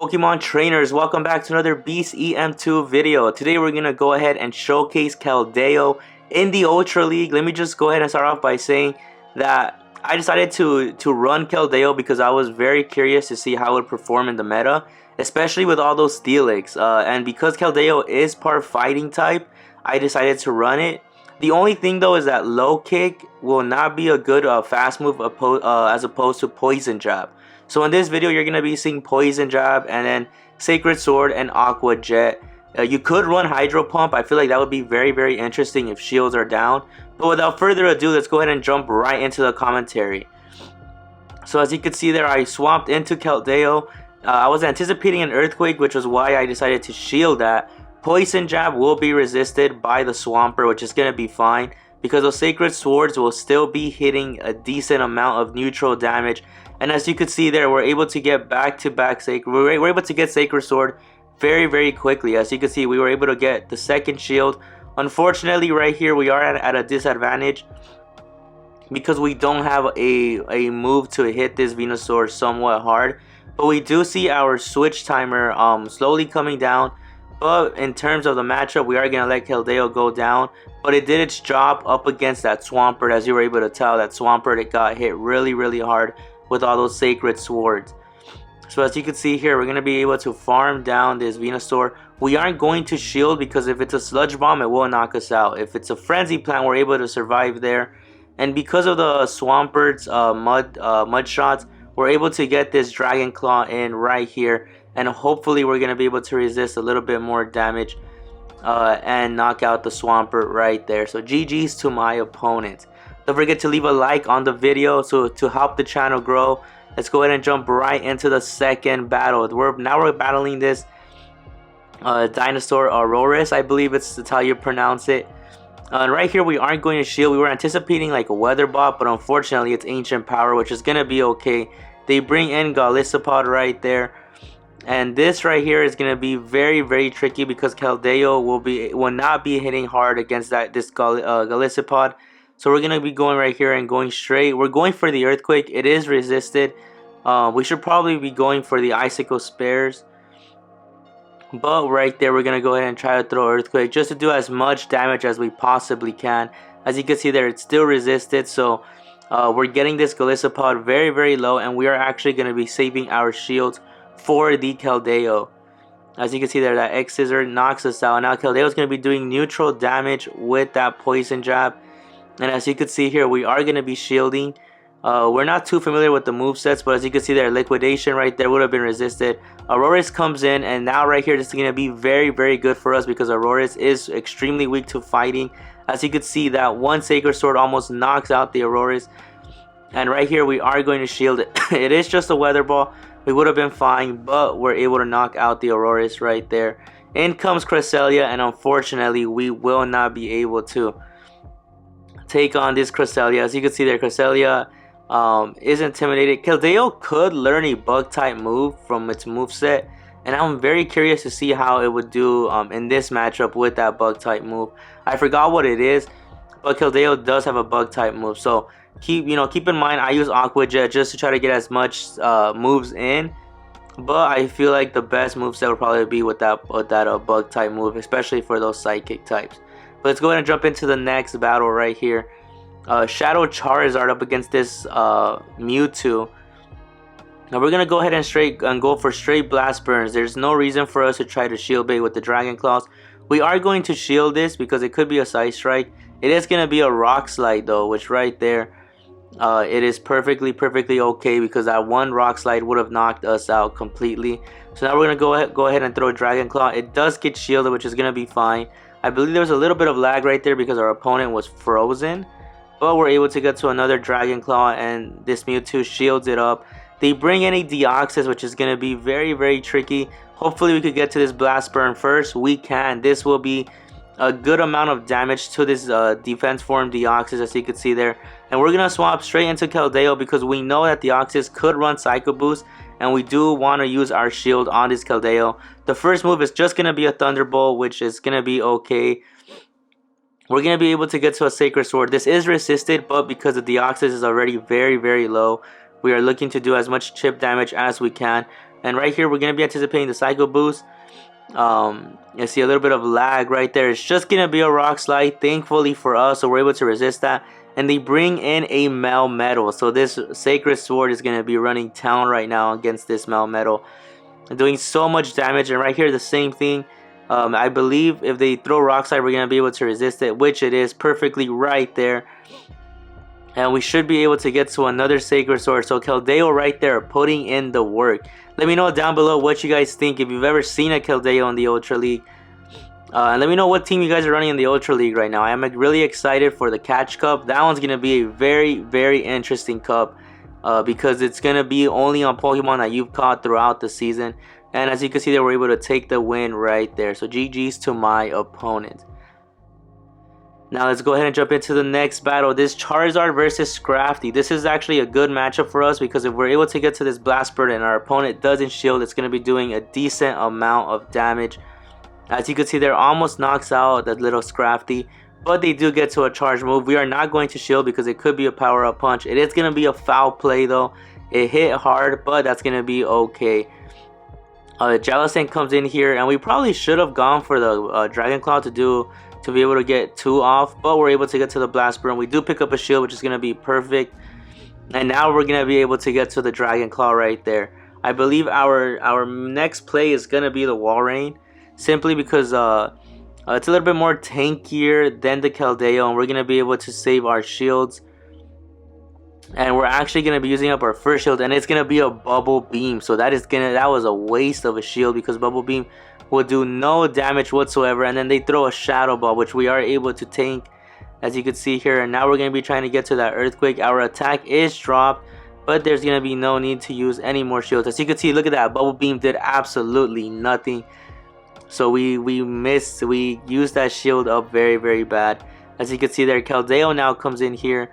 Pokemon trainers, welcome back to another Beast EM2 video. Today we're going to go ahead and showcase Keldeo in the Ultra League. Let me just go ahead and start off by saying that I decided to run Keldeo because I was very curious to see how it would perform in the meta, especially with all those Steelix. And because Keldeo is part fighting type, I decided to run it. The only thing though is that low kick will not be a good fast move as opposed to poison jab. So in this video, you're going to be seeing Poison Jab and then Sacred Sword and Aqua Jet. You could run Hydro Pump. I feel like that would be very interesting if shields are down. But without further ado, let's go ahead and jump right into the commentary. So as you can see there, I swapped into Keldeo. I was anticipating an Earthquake, which was why I decided to shield that. Poison Jab will be resisted by the Swampert, which is going to be fine, because those Sacred Swords will still be hitting a decent amount of neutral damage. And as you can see there, we're able to get back-to-back Sacred. We're able to get Sacred Sword very quickly. As you can see, we were able to get the second shield. Unfortunately, right here, we are at a disadvantage because we don't have a move to hit this Venusaur somewhat hard. But we do see our switch timer slowly coming down. But in terms of the matchup, we are going to let Keldeo go down. But it did its job up against that Swampert. As you were able to tell, that Swampert, it got hit really hard with all those Sacred Swords. So as you can see here, we're going to be able to farm down this Venusaur. We aren't going to shield because if it's a Sludge Bomb, it will knock us out. If it's a Frenzy Plant, we're able to survive there. And because of the Swampert's mud shots, we're able to get this Dragon Claw in right here. And hopefully we're going to be able to resist a little bit more damage and knock out the Swampert right there. So GG's to my opponent. Don't forget to leave a like on the video to help the channel grow. Let's go ahead and jump right into the second battle. We're battling this dinosaur Aurorus, I believe that's how you pronounce it. Right here we aren't going to shield. We were anticipating like a Weather Bot, but unfortunately it's Ancient Power, which is going to be okay. They bring in Golisopod right there. And this right here is going to be very tricky because Keldeo will not be hitting hard against this Golisopod. So we're going to be going right here and going straight. We're going for the Earthquake. It is resisted. We should probably be going for the Icicle Spares. But right there, we're going to go ahead and try to throw Earthquake just to do as much damage as we possibly can. As you can see there, it's still resisted. So we're getting this Golisopod very low. And we are actually going to be saving our shields for the Keldeo. As you can see there, that X Scissor knocks us out. Now Keldeo is going to be doing neutral damage with that Poison Jab. And as you can see here, we are going to be shielding. We're not too familiar with the movesets, but as you can see there, Liquidation right there would have been resisted. Aurorus comes in, and now right here, this is going to be very good for us because Aurorus is extremely weak to fighting. As you can see, that one Sacred Sword almost knocks out the Aurorus. And right here, we are going to shield it. It is just a Weather Ball. We would have been fine, but we're able to knock out the Aurorus right there. In comes Cresselia, and unfortunately, we will not be able to take on this Cresselia. As you can see there, Cresselia is intimidated. Keldeo could learn a bug type move from its moveset, and I'm very curious to see how it would do in this matchup with that bug type move. I forgot what it is, but Keldeo does have a bug type move. So keep in mind, I use Aqua Jet just to try to get as much moves in. But I feel like the best moveset would probably be with that bug type move, especially for those psychic types. But let's go ahead and jump into the next battle right here. Shadow Charizard up against this Mewtwo. Now we're going to go ahead and go for straight Blast Burns. There's no reason for us to try to shield bait with the Dragon Claws. We are going to shield this because it could be a Side Strike. It is going to be a Rock Slide though, which right there, it is perfectly okay because that one Rock Slide would have knocked us out completely. So now we're going to go ahead and throw a Dragon Claw. It does get shielded, which is going to be fine. I believe there was a little bit of lag right there because our opponent was frozen. But we're able to get to another Dragon Claw, and this Mewtwo shields it up. They bring in a Deoxys, which is going to be very tricky. Hopefully we could get to this Blast Burn first. We can. This will be a good amount of damage to this defense form Deoxys, as you can see there. And we're going to swap straight into Keldeo because we know that Deoxys could run Psycho Boost. And we do want to use our shield on this Keldeo. The first move is just going to be a Thunderbolt, which is going to be okay. We're going to be able to get to a Sacred Sword. This is resisted, but because the Deoxys is already very low, we are looking to do as much chip damage as we can. And right here, we're going to be anticipating the Psycho Boost. You see a little bit of lag right there. It's just going to be a Rock Slide, thankfully for us, so we're able to resist that. And they bring in a Melmetal. So this Sacred Sword is going to be running town right now against this Melmetal, doing so much damage. And right here, the same thing. I believe if they throw Rock Slide, we're going to be able to resist it, which it is perfectly right there. And we should be able to get to another Sacred Sword. So Keldeo right there putting in the work. Let me know down below what you guys think, if you've ever seen a Keldeo in the Ultra League. And let me know what team you guys are running in the Ultra League right now. I am really excited for the Catch Cup. That one's going to be a very, very interesting cup. Because it's going to be only on Pokemon that you've caught throughout the season. And as you can see, they were able to take the win right there. So GG's to my opponent. Now let's go ahead and jump into the next battle. This Charizard versus Scrafty. This is actually a good matchup for us, because if we're able to get to this Blast Bird and our opponent doesn't shield, it's going to be doing a decent amount of damage. As you can see, there almost knocks out that little Scrafty, but they do get to a charge move. We are not going to shield because it could be a power-up punch. It is going to be a foul play though. It hit hard, but that's going to be okay. Jellicent comes in here, and we probably should have gone for the Dragon Claw to be able to get 2 off, but we're able to get to the Blast Burn. We do pick up a shield, which is going to be perfect. And now we're going to be able to get to the Dragon Claw right there. I believe our next play is going to be the Walrein, simply because it's a little bit more tankier than the Keldeo, and we're going to be able to save our shields. And we're actually going to be using up our first shield, and it's going to be a Bubble Beam. So that was a waste of a shield, because Bubble Beam will do no damage whatsoever. And then they throw a Shadow Ball, which we are able to tank, as you can see here. And now we're going to be trying to get to that Earthquake. Our attack is dropped, but there's going to be no need to use any more shields. As you can see, look at that. Bubble Beam did absolutely nothing. So we missed. We used that shield up very, very bad. As you can see there, Keldeo now comes in here.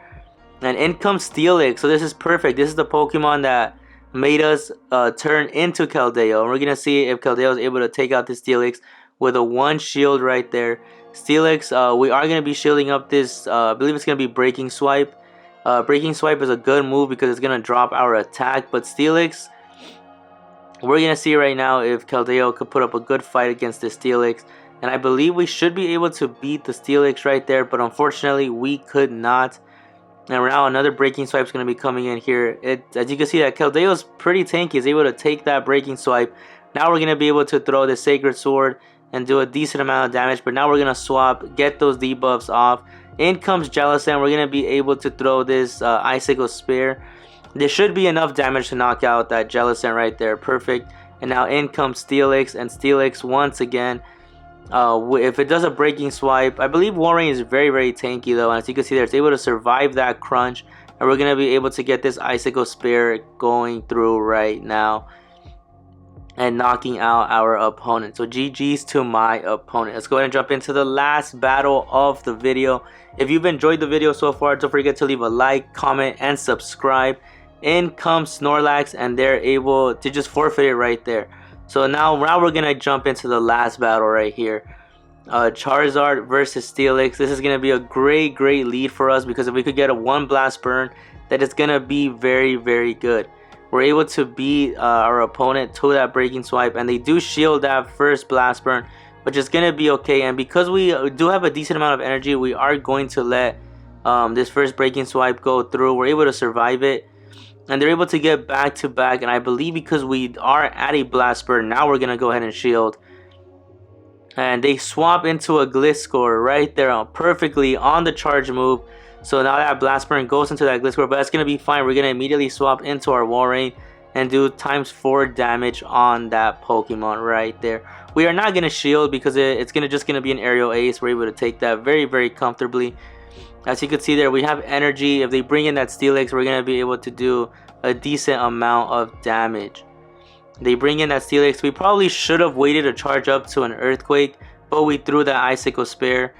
And in comes Steelix. So this is perfect. This is the Pokemon that made us turn into Keldeo. And we're going to see if Keldeo is able to take out the Steelix with a 1 shield right there. Steelix, we are going to be shielding up this, I believe it's going to be Breaking Swipe. Breaking Swipe is a good move because it's going to drop our attack. But Steelix, we're going to see right now if Keldeo could put up a good fight against the Steelix. And I believe we should be able to beat the Steelix right there. But unfortunately, we could not. And now another Breaking Swipe is going to be coming in here. As you can see, that Keldeo is pretty tanky. He's able to take that Breaking Swipe. Now we're going to be able to throw the Sacred Sword and do a decent amount of damage. But now we're going to swap, get those debuffs off. In comes Jellicent. We're going to be able to throw this Icicle Spear. There should be enough damage to knock out that Jellicent right there. Perfect. And now in comes Steelix. And Steelix once again, if it does a Breaking Swipe, I believe Walrein is very, very tanky though. And as you can see there, it's able to survive that crunch. And we're going to be able to get this Icicle Spear going through right now and knocking out our opponent. So GG's to my opponent. Let's go ahead and jump into the last battle of the video. If you've enjoyed the video so far, don't forget to leave a like, comment, and subscribe. In comes Snorlax, and they're able to just forfeit it right there. So now we're going to jump into the last battle right here. Charizard versus Steelix. This is going to be a great lead for us, because if we could get a 1 Blast Burn, that is going to be very, very good. We're able to beat our opponent to that Breaking Swipe, and they do shield that first Blast Burn, which is going to be okay. And because we do have a decent amount of energy, we are going to let this first Breaking Swipe go through. We're able to survive it. And they're able to get back to back. And I believe because we are at a Blast Burn, now we're going to go ahead and shield. And they swap into a Gliscor right there perfectly on the charge move. So now that Blast Burn goes into that Gliscor. But that's going to be fine. We're going to immediately swap into our Walrein and do ×4 damage on that Pokemon right there. We are not going to shield because it's just going to be an Aerial Ace. We're able to take that very, very comfortably. As you can see there, we have energy. If they bring in that Steelix, we're going to be able to do a decent amount of damage. They bring in that Steelix. We probably should have waited to charge up to an Earthquake, but we threw that Icicle Spear.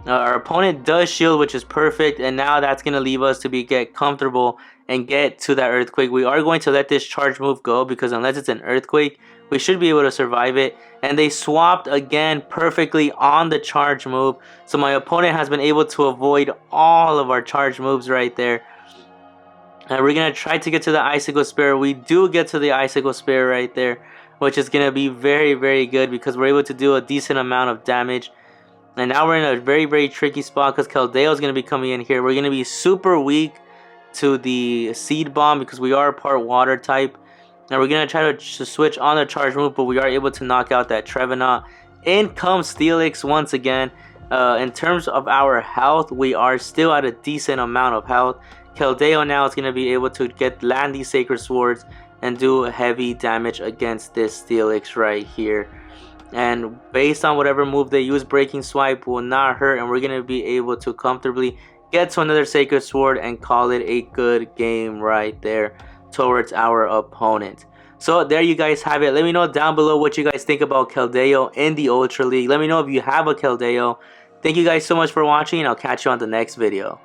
Our opponent does shield, which is perfect, and now that's going to leave us to get comfortable and get to that Earthquake. We are going to let this charge move go, because unless it's an Earthquake, we should be able to survive it. And they swapped again perfectly on the charge move. So my opponent has been able to avoid all of our charge moves right there. And we're going to try to get to the Icicle Spear. We do get to the Icicle Spear right there, which is going to be very, very good because we're able to do a decent amount of damage. And now we're in a very, very tricky spot because Keldeo is going to be coming in here. We're going to be super weak to the Seed Bomb because we are part water type. And we're going to try to switch on the charge move, but we are able to knock out that Trevenant. In comes Steelix once again. In terms of our health, we are still at a decent amount of health. Keldeo now is going to be able to land these Sacred Swords and do heavy damage against this Steelix right here. And based on whatever move they use, Breaking Swipe will not hurt, and we're going to be able to comfortably get to another Sacred Sword and call it a good game right there towards our opponent. So there you guys have it. Let me know down below what you guys think about Keldeo in the Ultra League. Let me know if you have a Keldeo. Thank you guys so much for watching, and I'll catch you on the next video.